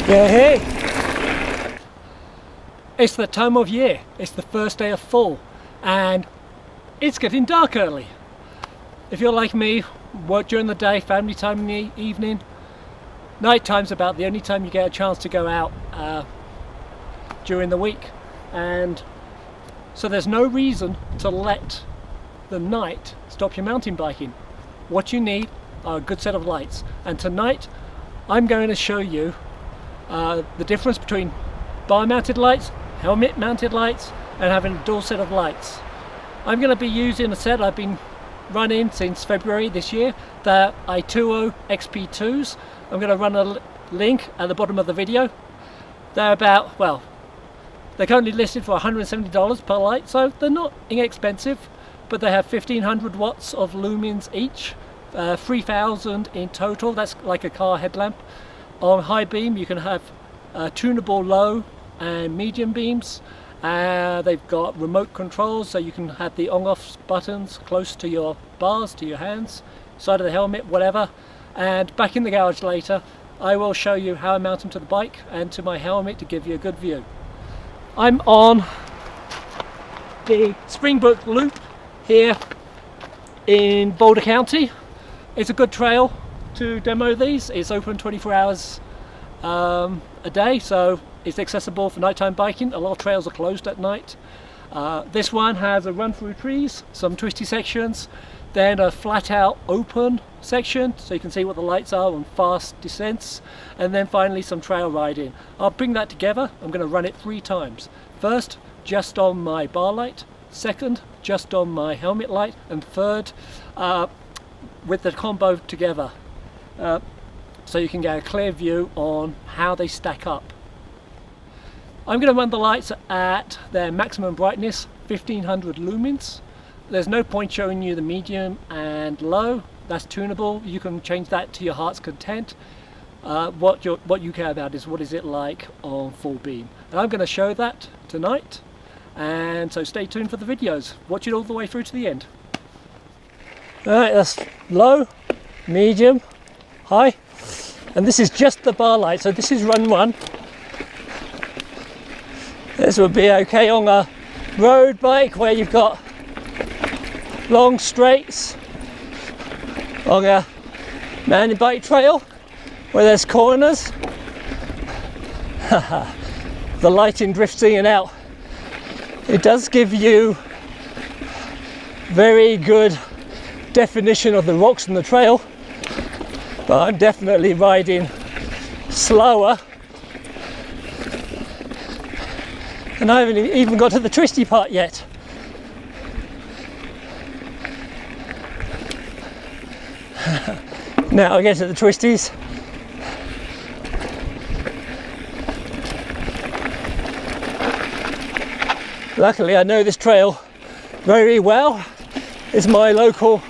Yeah, hey! It's the time of year. It's the first day of fall and it's getting dark early. If you're like me, work during the day, family time in the evening, night time's about the only time you get a chance to go out during the week. And so there's no reason to let the night stop your mountain biking. What you need are a good set of lights. And tonight I'm going to show you the difference between bar mounted lights, helmet mounted lights, and having a dual set of lights. I'm going to be using a set I've been running since February this year, the ITUO XP2s. I'm going to run a link at the bottom of the video. They're about, well, they're currently listed for $170 per light, so they're not inexpensive, but they have 1500 watts of lumens each, 3000 in total. That's like a car headlamp. On high beam you can have tunable low and medium beams. They've got remote controls, so you can have the on-off buttons close to your bars, to your hands, side of the helmet, whatever. And back in the garage later I will show you how I mount them to the bike and to my helmet to give you a good view. I'm on the Springbrook Loop here in Boulder County. It's a good trail to demo these. It's open 24 hours a day, so it's accessible for nighttime biking. A lot of trails are closed at night. This one has a run through trees, some twisty sections, then a flat out open section so you can see what the lights are on fast descents, and then finally some trail riding. I'll bring that together. I'm going to run it 3 times. First, just on my bar light. Second, just on my helmet light. And third, with the combo together. So you can get a clear view on how they stack up. I'm going to run the lights at their maximum brightness, 1500 lumens. There's no point showing you the medium and low. That's tunable. You can change that to your heart's content. What you care about is what is it like on full beam. And I'm going to show that tonight. And so stay tuned for the videos. Watch it all the way through to the end. Alright, that's low, medium, high. And this is just the bar light. So this is run 1. This would be okay on a road bike where you've got long straights, on a mountain bike trail where there's corners. The lighting drifts in and out. It does give you very good definition of the rocks and the trail, but I'm definitely riding slower. And I haven't even got to the twisty part yet. Now I get to the twisties. Luckily I know this trail very well. It's my local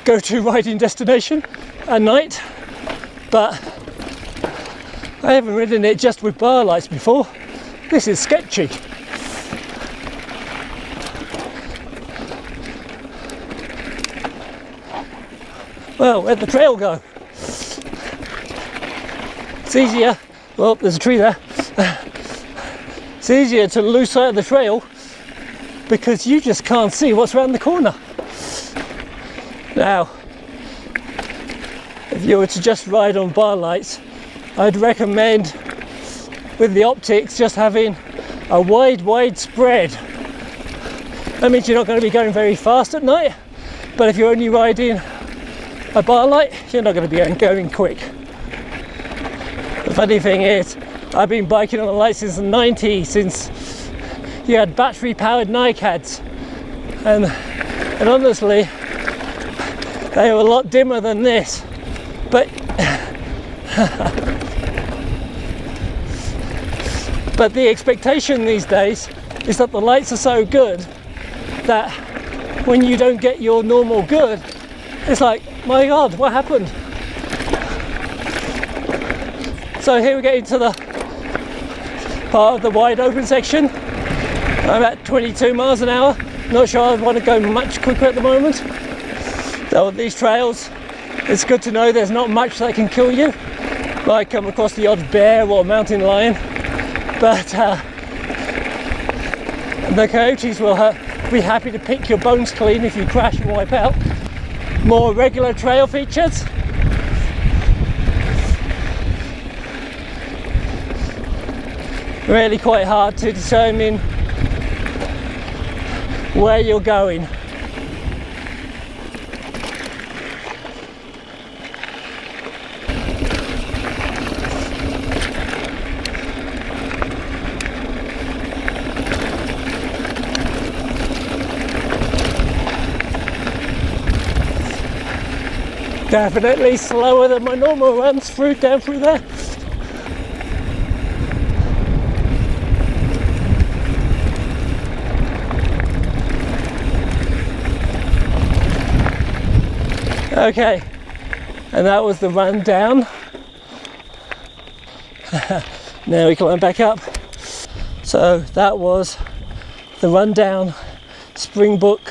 go-to riding destination at night, but I haven't ridden it just with bar lights before. This is sketchy. Well, where'd the trail go? It's easier, well, there's a tree there. It's easier to lose sight of the trail because you just can't see what's around the corner. Now, if you were to just ride on bar lights, I'd recommend with the optics just having a wide spread. That means you're not going to be going very fast at night, but if you're only riding a bar light, you're not going to be going quick. The funny thing is, I've been biking on the light since the 90s, since you had battery powered NiCads, and honestly they were a lot dimmer than this, but but the expectation these days is that the lights are so good that when you don't get your normal good, it's like, my god, what happened? So here we get into the part of the wide open section. I'm at 22 miles an hour. Not sure I want to go much quicker at the moment. So with these trails, it's good to know there's not much that can kill you. Might come across the odd bear or mountain lion, but the coyotes will be happy to pick your bones clean if you crash and wipe out. More regular trail features. Really quite hard to determine where you're going. Definitely slower than my normal runs down through there. Okay, and that was the run down. Now we climb back up. So that was the run down Springbrook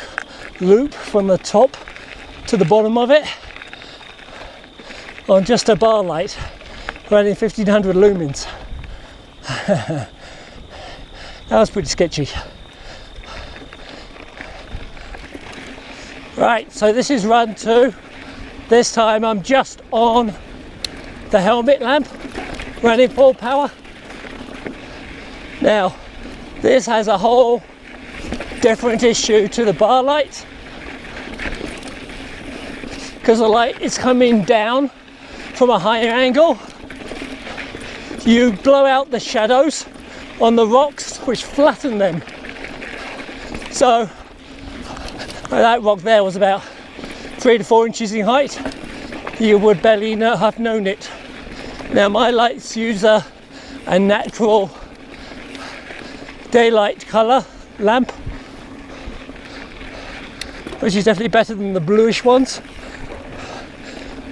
loop from the top to the bottom of it on just a bar light running 1500 lumens. That was pretty sketchy. Right, so this is run 2. This time I'm just on the helmet lamp, running full power. Now, this has a whole different issue to the bar light, because the light is coming down from a higher angle. You blow out the shadows on the rocks, which flatten them. So, that rock there was about 3 to 4 inches in height. You would barely have known it. Now my lights use a natural daylight colour lamp, which is definitely better than the bluish ones.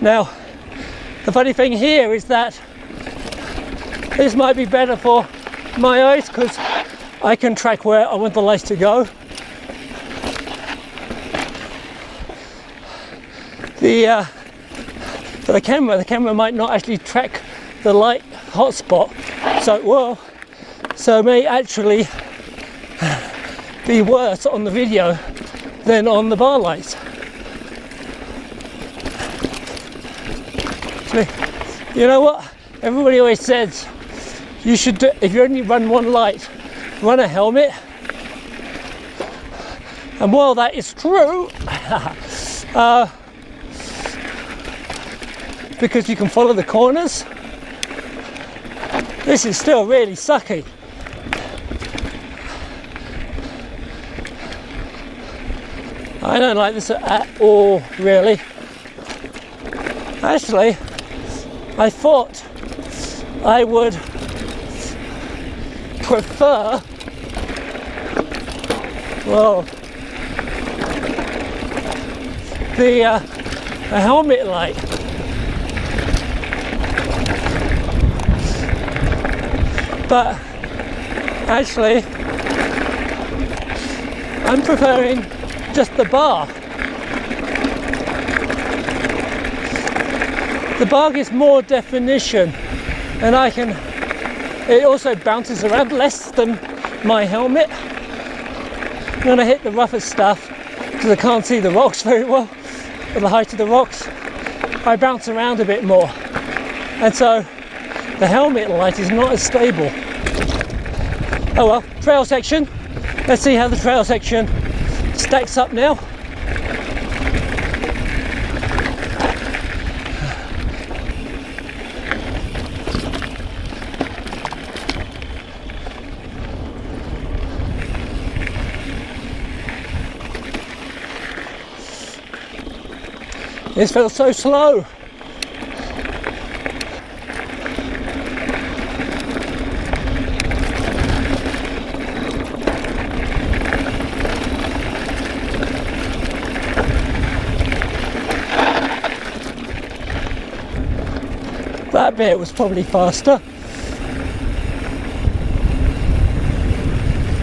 Now the funny thing here is that this might be better for my eyes because I can track where I want the lights to go. For the camera might not actually track the light hotspot, so it may actually be worse on the video than on the bar lights. So, you know what? Everybody always says you should do, if you only run one light, run a helmet. And while that is true, because you can follow the corners, this is still really sucky. I don't like this at all, really. Actually, I thought I would prefer, well, the helmet light. But actually, I'm preferring just the bar. The bar gives more definition, and it also bounces around less than my helmet. When I hit the roughest stuff, because I can't see the rocks very well, at the height of the rocks, I bounce around a bit more. And so the helmet light is not as stable. Oh well, trail section. Let's see how the trail section stacks up now. This feels so slow. That bit was probably faster.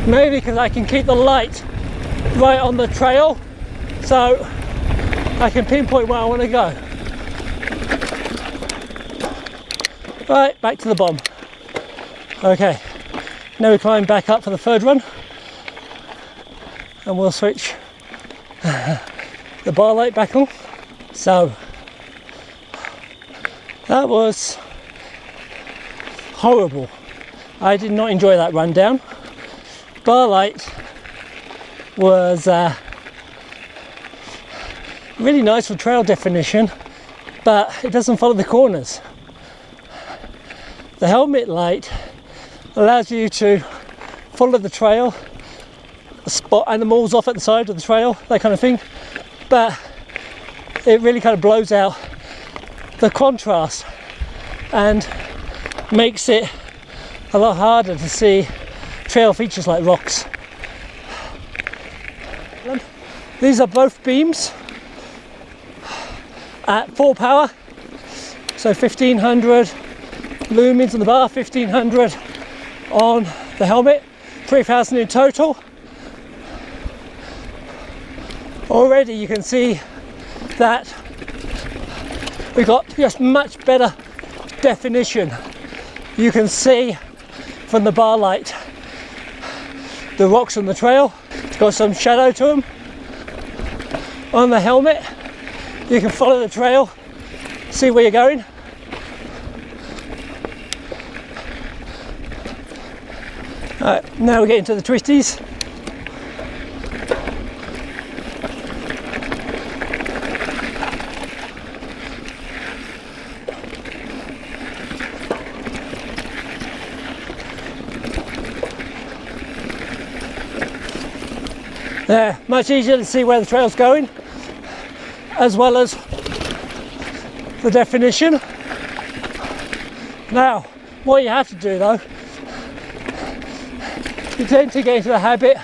Maybe because I can keep the light right on the trail, so I can pinpoint where I want to go. Right, back to the bomb. Okay, now we climb back up for the third run, and we'll switch the bar light back on. So that was horrible. I did not enjoy that run down. Bar light was really nice for trail definition, but it doesn't follow the corners. The helmet light allows you to follow the trail, spot animals off at the side of the trail, that kind of thing, but it really kind of blows out the contrast and makes it a lot harder to see trail features like rocks. These are both beams at full power, so 1500 lumens on the bar, 1500 on the helmet, 3000 in total. Already you can see that we got just much better definition. You can see from the bar light the rocks on the trail. It's got some shadow to them. On the helmet you can follow the trail, see where you're going. Alright, now we're getting to the twisties. Yeah, much easier to see where the trail's going, as well as the definition. Now, what you have to do though, you tend to get into the habit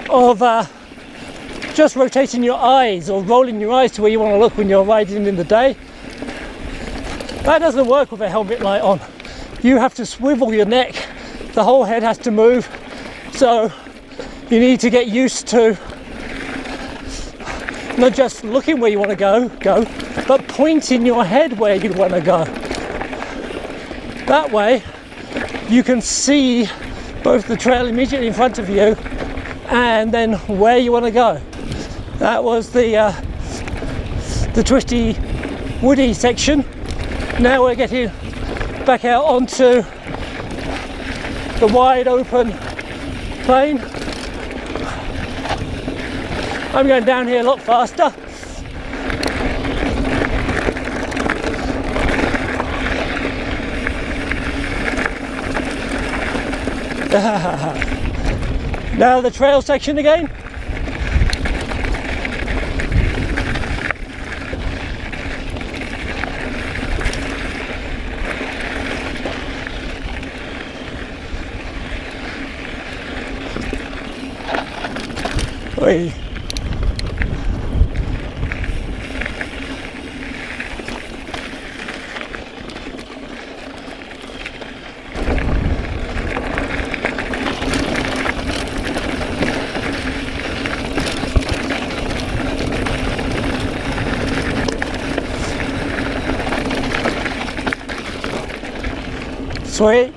of just rotating your eyes or rolling your eyes to where you want to look when you're riding in the day. That doesn't work with a helmet light on. You have to swivel your neck, the whole head has to move, so you need to get used to not just looking where you want to go, but pointing your head where you want to go. That way you can see both the trail immediately in front of you and then where you want to go. That was the twisty woody section. Now we're getting back out onto the wide open plain. I'm going down here a lot faster. Now the trail section again. Oi. Sweet,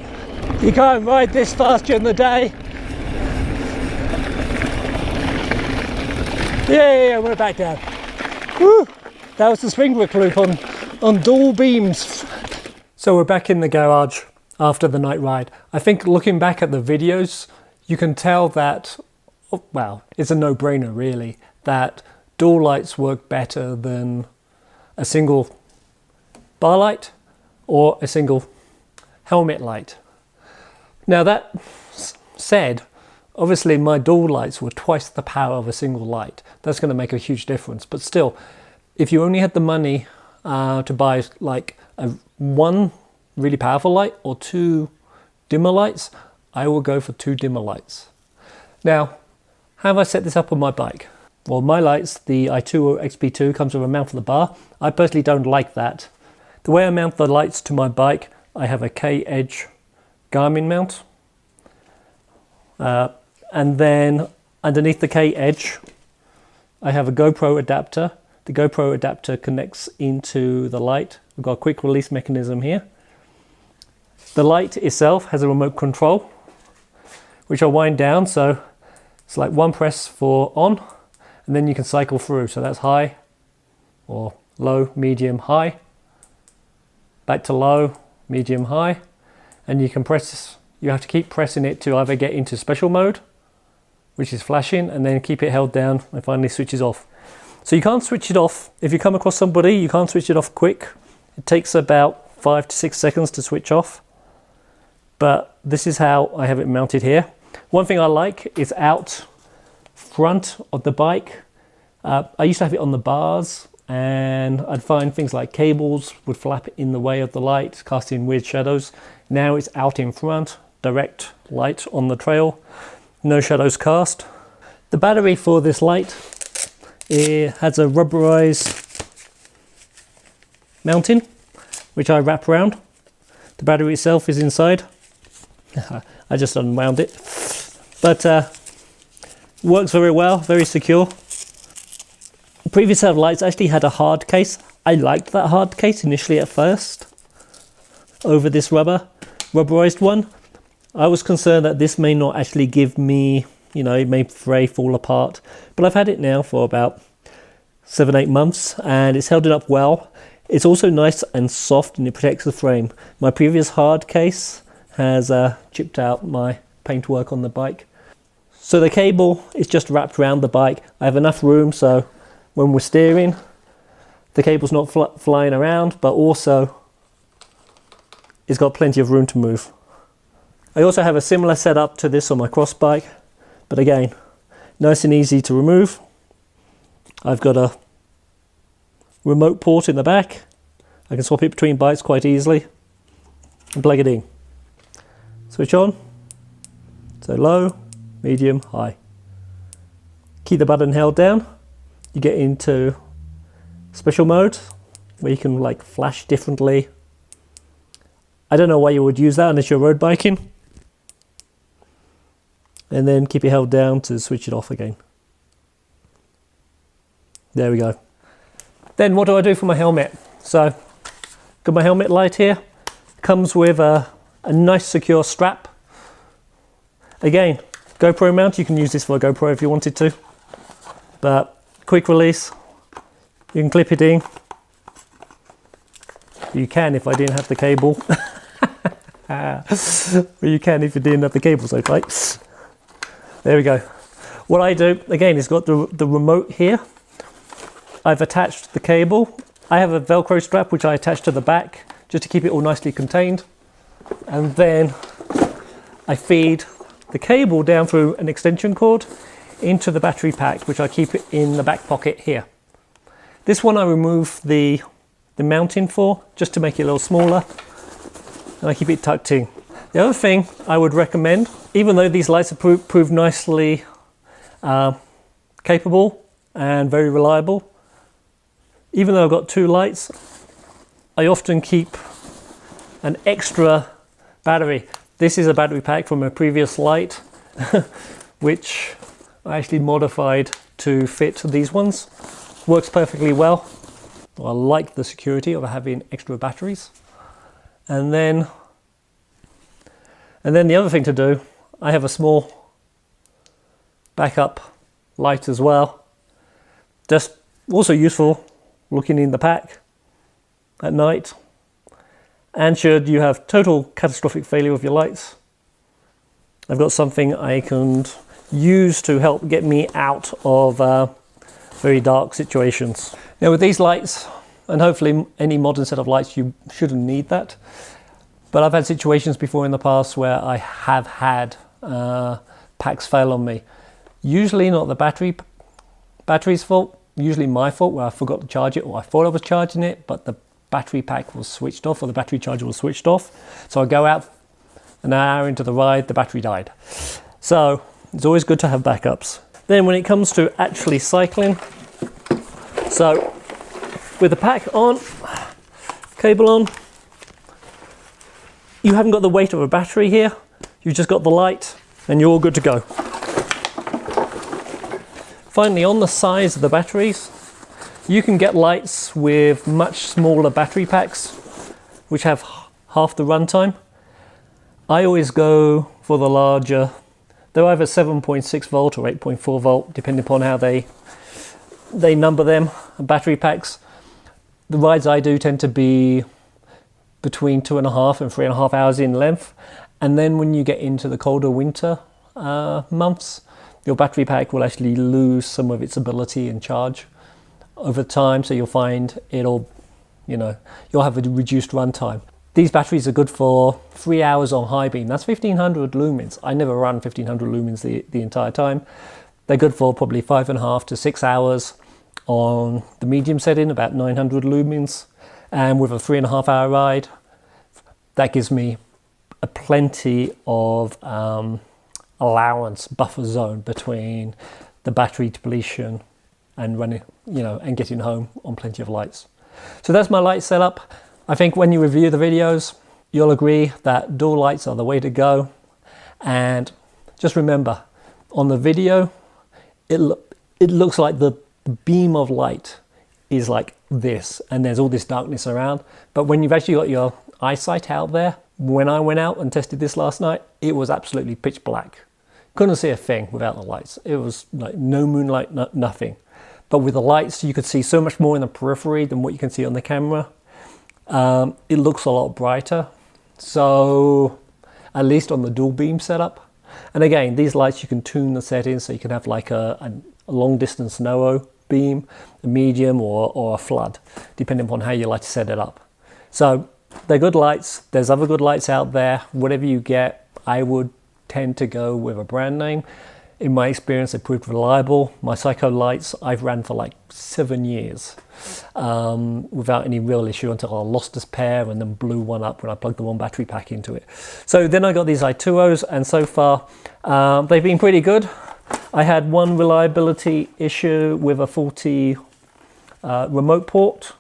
you can't ride this fast during the day. Yeah, we're back down. Woo! That was the Springbrook loop on dual beams. So we're back in the garage after the night ride. I think looking back at the videos, you can tell that, well, it's a no-brainer really, that dual lights work better than a single bar light or a single helmet light. Now that said, obviously my dual lights were twice the power of a single light. That's going to make a huge difference, but still, if you only had the money to buy like one really powerful light or two dimmer lights, I will go for two dimmer lights. Now, how have I set this up on my bike? Well, my lights, the ITUO XP2, comes with a mount for the bar. I personally don't like that. The way I mount the lights to my bike, I have a K-Edge Garmin mount, and then underneath the K-Edge I have a GoPro adapter. The GoPro adapter connects into the light. We've got a quick release mechanism here, The light itself has a remote control, which I wind down, so it's like one press for on, and then you can cycle through. So that's high or low, medium, high, back to low, medium, high, and you can press, you have to keep pressing it to either get into special mode, which is flashing, and then keep it held down and finally switches off. So you can't switch it off. If you come across somebody, you can't switch it off quick. It takes about 5 to 6 seconds to switch off. But this is how I have it mounted here. One thing I like is out front of the bike. I used to have it on the bars, and I'd find things like cables would flap in the way of the light, casting weird shadows. Now it's out in front, direct light on the trail, no shadows cast. The battery for this light, it has a rubberized mounting, which I wrap around. The battery itself is inside. I just unwound it, but works very well, very secure. The previous set of lights actually had a hard case. I liked that hard case initially at first over this rubberized one. I was concerned that this may not actually give me, you know, it may fray, fall apart, but I've had it now for about 7-8 months and it's held it up well. It's also nice and soft and it protects the frame. My previous hard case has chipped out my paintwork on the bike. So the cable is just wrapped around the bike. I have enough room so when we're steering, the cable's not flying around, but also it's got plenty of room to move. I also have a similar setup to this on my cross bike, but again, nice and easy to remove. I've got a remote port in the back. I can swap it between bikes quite easily and plug it in. Switch on, so low, medium, high. Keep the button held down, you get into special mode where you can like flash differently. I don't know why you would use that unless you're road biking. And then keep it held down to switch it off again. There we go. Then what do I do for my helmet? So, got my helmet light here. Comes with a nice secure strap. Again, GoPro mount, you can use this for a GoPro if you wanted to. But quick release, you can clip it in. You can if I didn't have the cable. But you can if you didn't have the cable so tight. There we go. What I do, again, is got the remote here. I've attached the cable. I have a Velcro strap which I attach to the back just to keep it all nicely contained. And then I feed the cable down through an extension cord into the battery pack, which I keep it in the back pocket here. This one I remove the mounting for, just to make it a little smaller, and I keep it tucked in. The other thing I would recommend, even though these lights are proved nicely capable and very reliable, even though I've got 2 lights, I often keep an extra battery. This is a battery pack from a previous light, which I actually modified to fit these ones. Works perfectly well. I like the security of having extra batteries. And then the other thing to do, I have a small backup light as well. Just also useful looking in the pack at night. And should you have total catastrophic failure of your lights, I've got something I can use to help get me out of very dark situations. Now with these lights, and hopefully any modern set of lights, you shouldn't need that. But I've had situations before in the past where I have had packs fail on me. Usually not the battery's fault, usually my fault where I forgot to charge it, or I thought I was charging it, but the battery pack was switched off, or the battery charger was switched off. So I go out an hour into the ride, the battery died. So it's always good to have backups. Then when it comes to actually cycling, so with the pack on, cable on, you haven't got the weight of a battery here, you've just got the light and you're all good to go. Finally, on the size of the batteries, you can get lights with much smaller battery packs which have half the runtime. I always go for the larger. They're either 7.6 volt or 8.4 volt, depending upon how they number them, battery packs. The rides I do tend to be between 2.5 and 3.5 hours in length. And then when you get into the colder winter months, your battery pack will actually lose some of its ability and charge over time. So you'll find you'll have a reduced run time. These batteries are good for 3 hours on high beam. That's 1500 lumens. I never run 1500 lumens the entire time. They're good for probably 5.5 to 6 hours on the medium setting, about 900 lumens. And with a 3.5 hour ride, that gives me a plenty of allowance, buffer zone between the battery depletion and running, and getting home on plenty of lights. So that's my light setup. I think when you review the videos, you'll agree that dual lights are the way to go. And just remember, on the video, it looks like the beam of light is like this, and there's all this darkness around. But when you've actually got your eyesight out there, when I went out and tested this last night, it was absolutely pitch black. Couldn't see a thing without the lights. It was like no moonlight, nothing. But with the lights, you could see so much more in the periphery than what you can see on the camera. It looks a lot brighter. So at least on the dual beam setup. And again, these lights, you can tune the settings, so you can have like a long distance NOO beam, a medium, or a flood, depending upon how you like to set it up. So they're good lights. There's other good lights out there. Whatever you get, I would tend to go with a brand name. In my experience, they proved reliable. My Psycho lights I've ran for like 7 years without any real issue, until I lost this pair and then blew one up when I plugged the one battery pack into it. So then I got these ITUOs, and so far they've been pretty good. I had one reliability issue with a faulty remote port,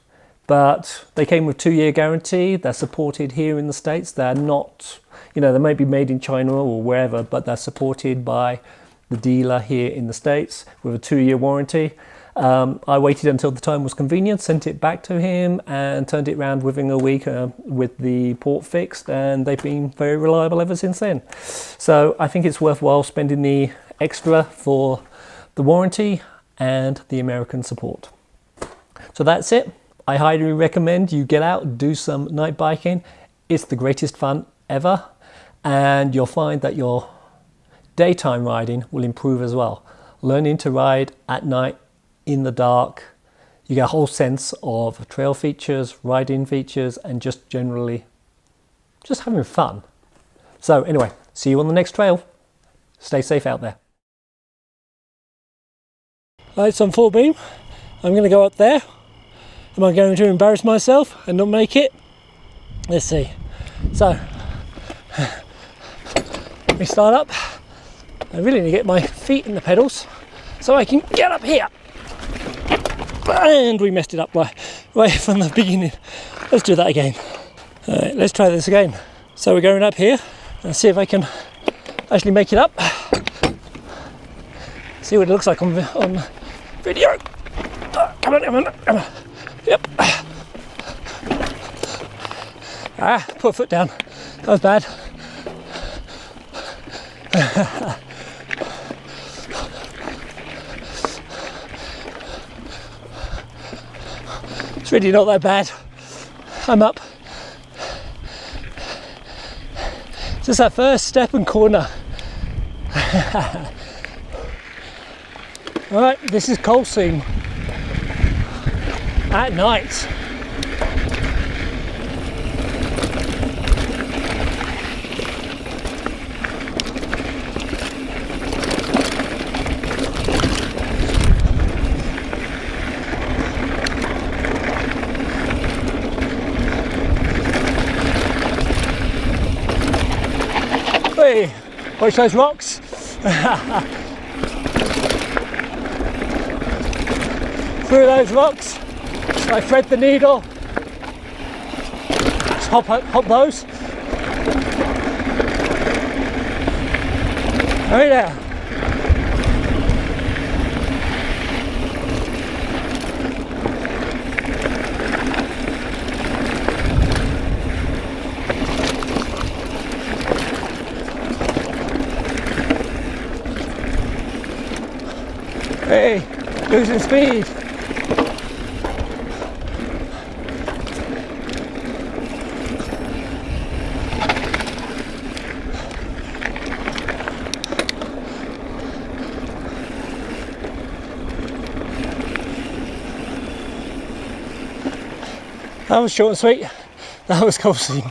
but they came with 2-year guarantee. They're supported here in the States. They're not, they may be made in China or wherever, but they're supported by the dealer here in the States with a 2-year warranty. I waited until the time was convenient, sent it back to him, and turned it around within a week with the port fixed, and they've been very reliable ever since then. So I think it's worthwhile spending the extra for the warranty and the American support. So that's it. I highly recommend you get out and do some night biking. It's the greatest fun ever, and you'll find that your daytime riding will improve as well. Learning to ride at night in the dark, you get a whole sense of trail features, riding features, and just generally just having fun. So anyway, see you on the next trail. Stay safe out there. Lights on full beam. I'm going to go up there. Am I going to embarrass myself and not make it? Let's see. So let me start up. I really need to get my feet in the pedals so I can get up here. And we messed it up right from the beginning. Let's do that again. All right, let's try this again. So we're going up here and see if I can actually make it up. See what it looks like on video. Come on. Yep. Put a foot down. That was bad. It's really not that bad. I'm up. Just that first step and corner. Alright, this is coal seam at night. Hey, watch those rocks. Through those rocks, I thread the needle, just hop those. Right there. Hey, losing speed. That was short and sweet. That was coasting.